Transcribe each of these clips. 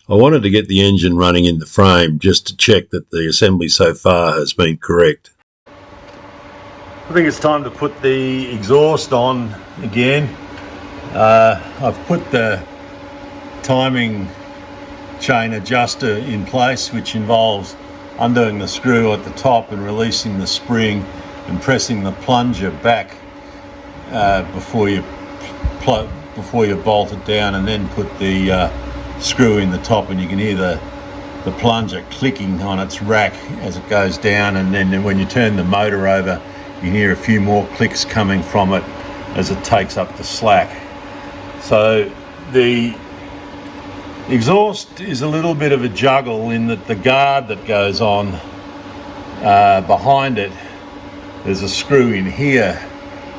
I wanted to get the engine running in the frame just to check that the assembly so far has been correct. I think it's time to put the exhaust on again. I've put the timing chain adjuster in place, which involves undoing the screw at the top and releasing the spring and pressing the plunger back before you bolt it down, and then put the screw in the top, and you can hear the plunger clicking on its rack as it goes down, and then when you turn the motor over you can hear a few more clicks coming from it as it takes up the slack. So the exhaust is a little bit of a juggle in that the guard that goes on behind it, there's a screw in here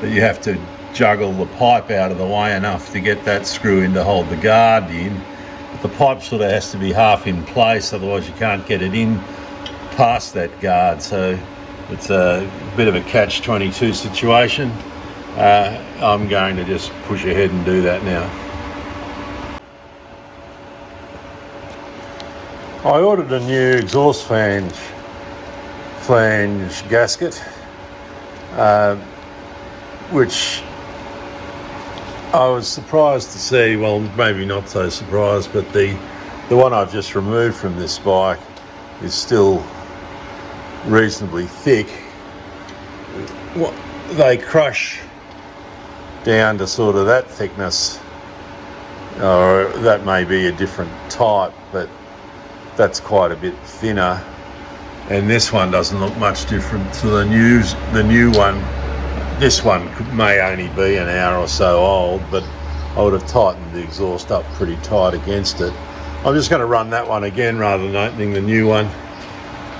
that you have to juggle the pipe out of the way enough to get that screw in to hold the guard in. But the pipe sort of has to be half in place, otherwise you can't get it in past that guard. So it's a bit of a catch-22 situation. I'm going to just push ahead and do that now. I ordered a new exhaust flange gasket, which I was surprised to see, well, maybe not so surprised, but the one I've just removed from this bike is still reasonably thick. They crush down to sort of that thickness, or that may be a different type, but that's quite a bit thinner. And this one doesn't look much different to the new one. This one may only be an hour or so old, but I would have tightened the exhaust up pretty tight against it. I'm just going to run that one again rather than opening the new one.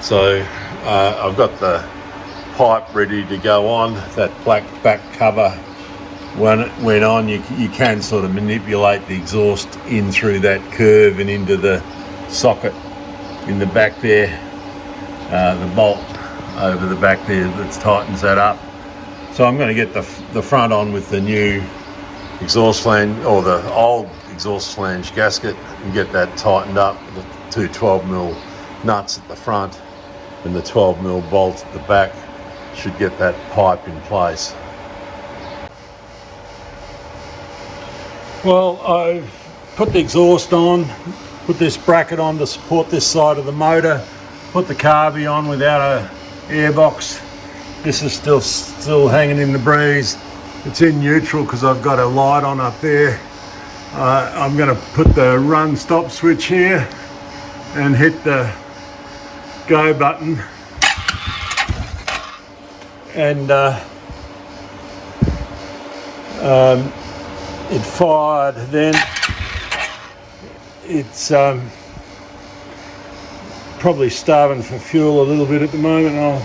So I've got the pipe ready to go on. That black back cover, when it went on, you can sort of manipulate the exhaust in through that curve and into the socket in the back there, the bolt over the back there that tightens that up. So I'm going to get the front on with the new exhaust flange, or the old exhaust flange gasket, and get that tightened up with the two 12mm nuts at the front and the 12mm bolt at the back. Should get that pipe in place. Well, I've put the exhaust on, put this bracket on to support this side of the motor, put the carby on without a airbox. This is still hanging in the breeze. It's in neutral because I've got a light on up there. I'm going to put the run stop switch here and hit the go button, and it fired then. It's probably starving for fuel a little bit at the moment.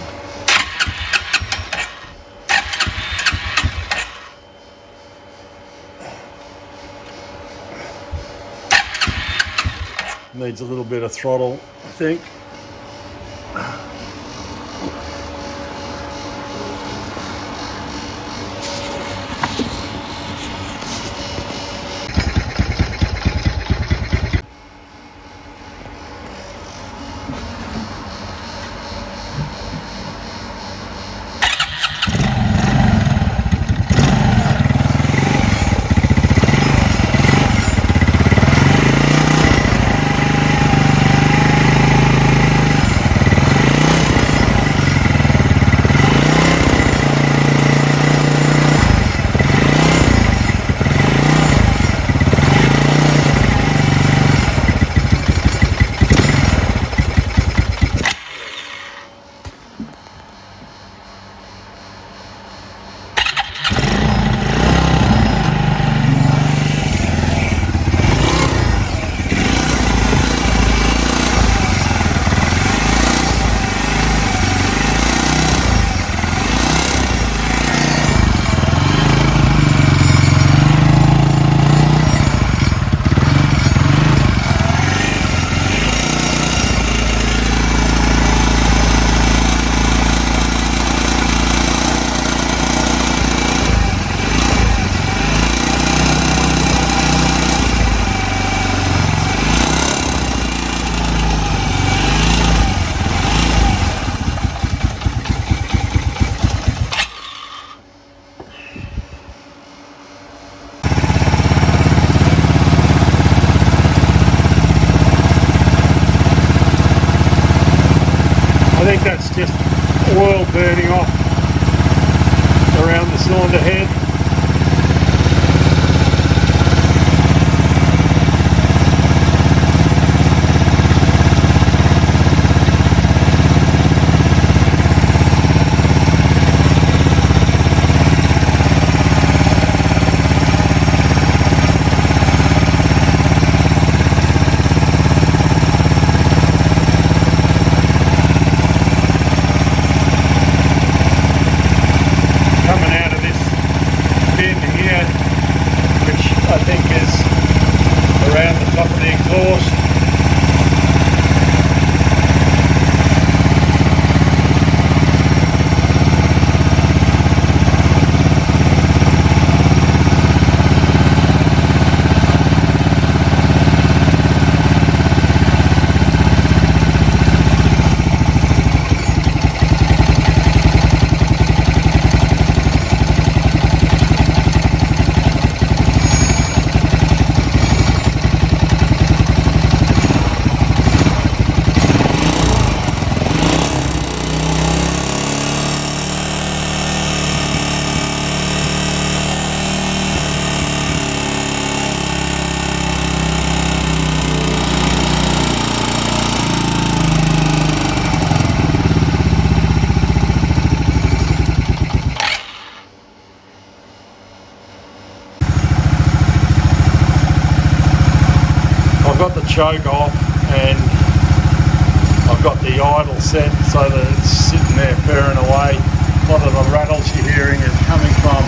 Needs a little bit of throttle, I think. I think that's just oil burning off around the cylinder head. I think is around the top of the exhaust. I've got the choke off and I've got the idle set so that it's sitting there purring away. A lot of the rattles you're hearing is coming from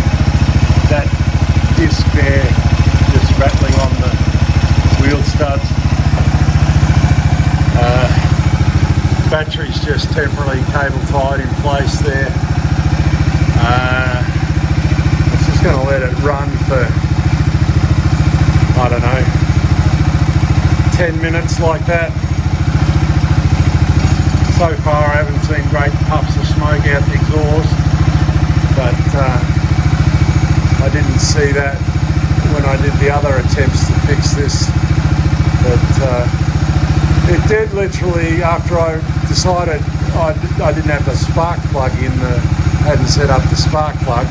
that disc there just rattling on the wheel studs. Battery's just temporarily cable tied in place there. I'm just going to let it run for, I don't know, 10 minutes like that. So far I haven't seen great puffs of smoke out the exhaust, but I didn't see that when I did the other attempts to fix this. But it did literally, after I decided I didn't have the spark plug in, hadn't set up the spark plug,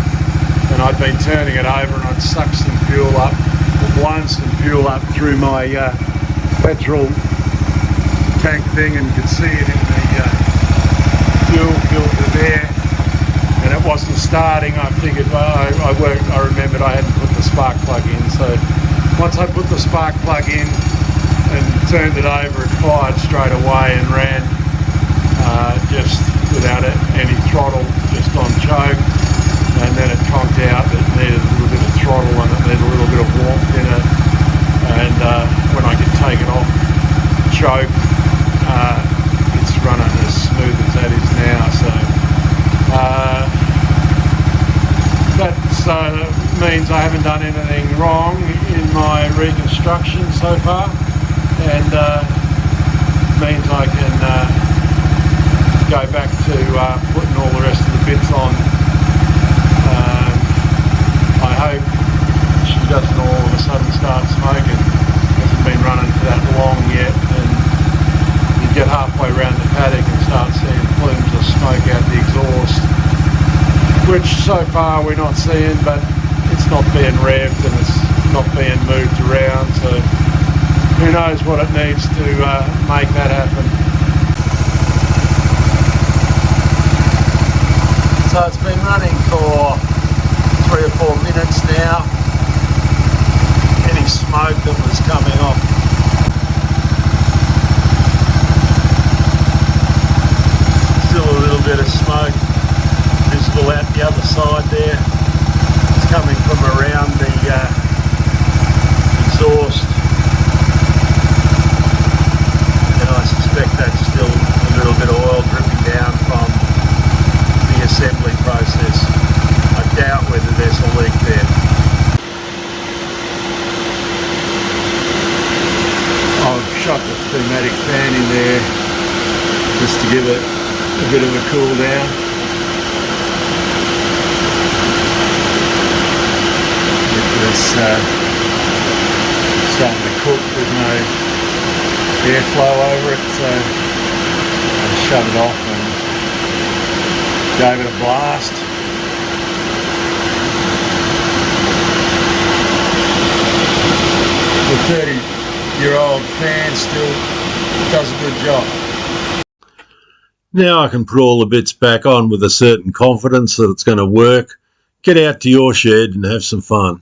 and I'd been turning it over and I'd sucked some fuel up, or blown some fuel up through my petrol tank thing, and could see it in the fuel filter there, and it wasn't starting. I figured, well, I remembered I hadn't put the spark plug in, so once I put the spark plug in and turned it over, it fired straight away and ran just without any throttle, just on choke, and then it conked out. It needed a little bit of throttle and it needed a little bit of warmth in it, and when I could take it off choke, it's running as smooth as that is now. So that means I haven't done anything wrong in my reconstruction so far, and means I can go back to putting all the rest of the bits on. I hope she doesn't all of a sudden start smoking. Hasn't been running for that long yet, and you get halfway around the paddock and start seeing plumes of smoke out the exhaust, which so far we're not seeing, but it's not being revved and it's not being moved around, so who knows what it needs to make that happen. So it's been running for 3 or 4 minutes now. Any smoke that was coming off, still a little bit of smoke visible out the other side there. It's coming from around the exhaust, and I suspect that's still a little bit of oil dripping down from the assembly process. I doubt whether there's a leak there. I've shot the pneumatic fan in there just to give it a bit of a cool down. It was starting to cook with no airflow over it, so I shut it off and Gave it a blast. The 30-year-old fan still does a good job. Now I can put all the bits back on with a certain confidence that it's going to work. Get out to your shed and have some fun.